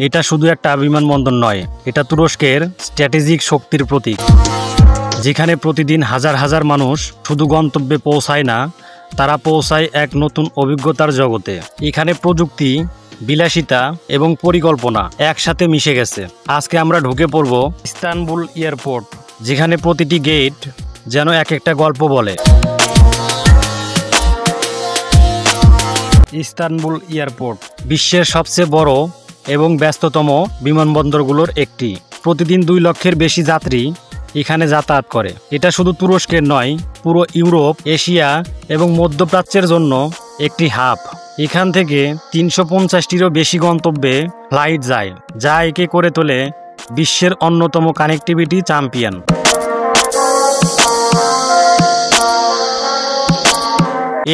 এটা শুধু একটা বিমানবন্দর নয়, এটা তুরস্কের স্ট্র্যাটেজিক শক্তির প্রতীক, যেখানে প্রতিদিন হাজার হাজার মানুষ শুধু গন্তব্যে পৌঁছায় না, তারা পৌঁছায় এক নতুন অভিজ্ঞতার জগতে। এখানে প্রযুক্তি, বিলাসিতা এবং পরিকল্পনা একসাথে মিশে গেছে। আজকে আমরা ঢুকে পড়ব ইস্তানবুল এয়ারপোর্ট, যেখানে প্রতিটি গেট যেন এক একটা গল্প বলে। ইস্তানবুল এয়ারপোর্ট বিশ্বের সবচেয়ে বড় এবং ব্যস্ততম বিমানবন্দরগুলোর একটি। প্রতিদিন 2 লক্ষের বেশি যাত্রী এখানে যাতায়াত করে। এটা শুধু তুরস্কের নয়, পুরো ইউরোপ, এশিয়া এবং মধ্যপ্রাচ্যের জন্য একটি হাব। এখান থেকে 350টিরও বেশি গন্তব্যে ফ্লাইট যায়, যা একে করে তোলে বিশ্বের অন্যতম কানেক্টিভিটি চ্যাম্পিয়ন।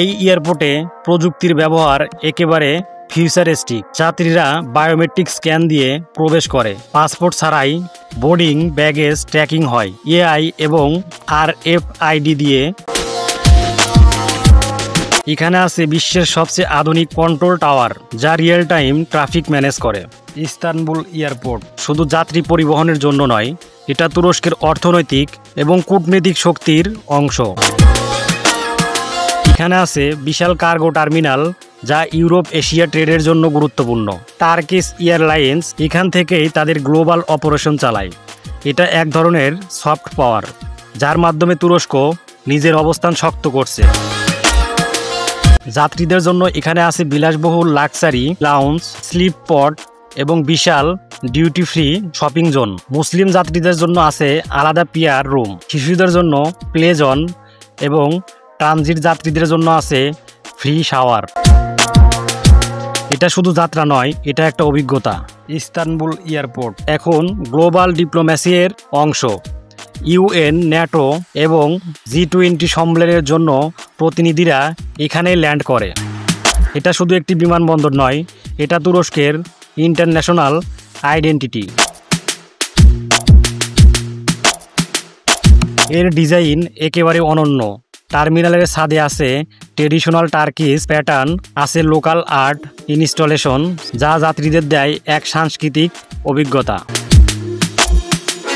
এই এয়ারপোর্টে প্রযুক্তির ব্যবহার একেবারে ফিউচারিস্টিক। যাত্রীরা বায়োমেট্রিক স্ক্যান দিয়ে প্রবেশ করে, পাসপোর্ট ছাড়াই বোর্ডিং ব্যাগেজ ট্র্যাকিং হয় এআই এবং RFID দিয়ে। এখানে আছে বিশ্বের সবচেয়ে আধুনিক কন্ট্রোল টাওয়ার, যা রিয়েল টাইম ট্রাফিক ম্যানেজ করে। ইস্তানবুল এয়ারপোর্ট শুধু যাত্রী পরিবহনের জন্য নয়, এটা তুরস্কের অর্থনৈতিক এবং কূটনৈতিক শক্তির অংশ। এখানে আছে বিশাল কার্গো টার্মিনাল, যা ইউরোপ এশিয়া ট্রেডের জন্য গুরুত্বপূর্ণ। টার্কিশ এয়ারলাইন্স এখান থেকেই তাদের গ্লোবাল অপারেশন চালায়। এটা এক ধরনের সফট পাওয়ার, যার মাধ্যমে তুরস্ক নিজের অবস্থান শক্ত করছে। যাত্রীদের জন্য এখানে আছে বিলাসবহুল লাক্সারি লাউঞ্জ, স্লিপ পড এবং বিশাল ডিউটি ফ্রি শপিং জোন। মুসলিম যাত্রীদের জন্য আছে আলাদা পিয়ার রুম, শিশুদের জন্য প্লে জোন এবং ট্রানজিট যাত্রীদের জন্য আছে ফ্রি শাওয়ার। এটা শুধু যাত্রা নয়, এটা একটা অভিজ্ঞতা। ইস্তানবুল এয়ারপোর্ট এখন গ্লোবাল ডিপ্লোম্যাসির অংশ। UN, ন্যাটো এবং G20 সম্মেলনের জন্য প্রতিনিধিরা এখানে ল্যান্ড করে। এটা শুধু একটি বিমানবন্দর নয়, এটা তুরস্কের ইন্টারন্যাশনাল আইডেন্টিটি। এর ডিজাইন একেবারে অনন্য। টার্মিনালের ছাদে আছে ট্রেডিশনাল টার্কিশ প্যাটার্ন, আছে লোকাল আর্ট ইনস্টলেশন, যা যাত্রীদের দেয় এক সাংস্কৃতিক অভিজ্ঞতা।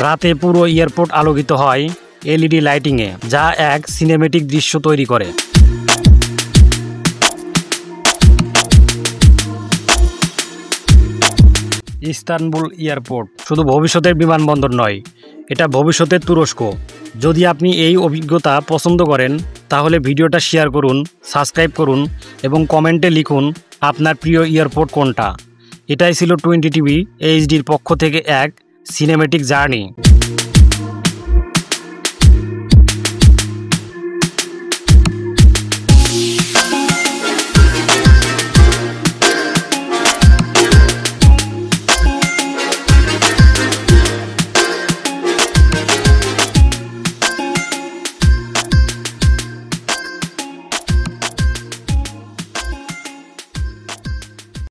রাতে পুরো এয়ারপোর্ট আলোকিত হয় LED লাইটিংয়ে, যা এক সিনেমেটিক দৃশ্য তৈরি করে। ইস্তানবুল এয়ারপোর্ট শুধু ভবিষ্যতের বিমানবন্দর নয়, এটা ভবিষ্যতের তুরস্ক। যদি আপনি এই অভিজ্ঞতা পছন্দ করেন, তাহলে ভিডিওটা শেয়ার করুন, সাবস্ক্রাইব করুন এবং কমেন্টে লিখুন আপনার প্রিয় এয়ারপোর্ট কোনটা। এটাই ছিল 20 TV HDর পক্ষ থেকে এক সিনেমেটিক জার্নি।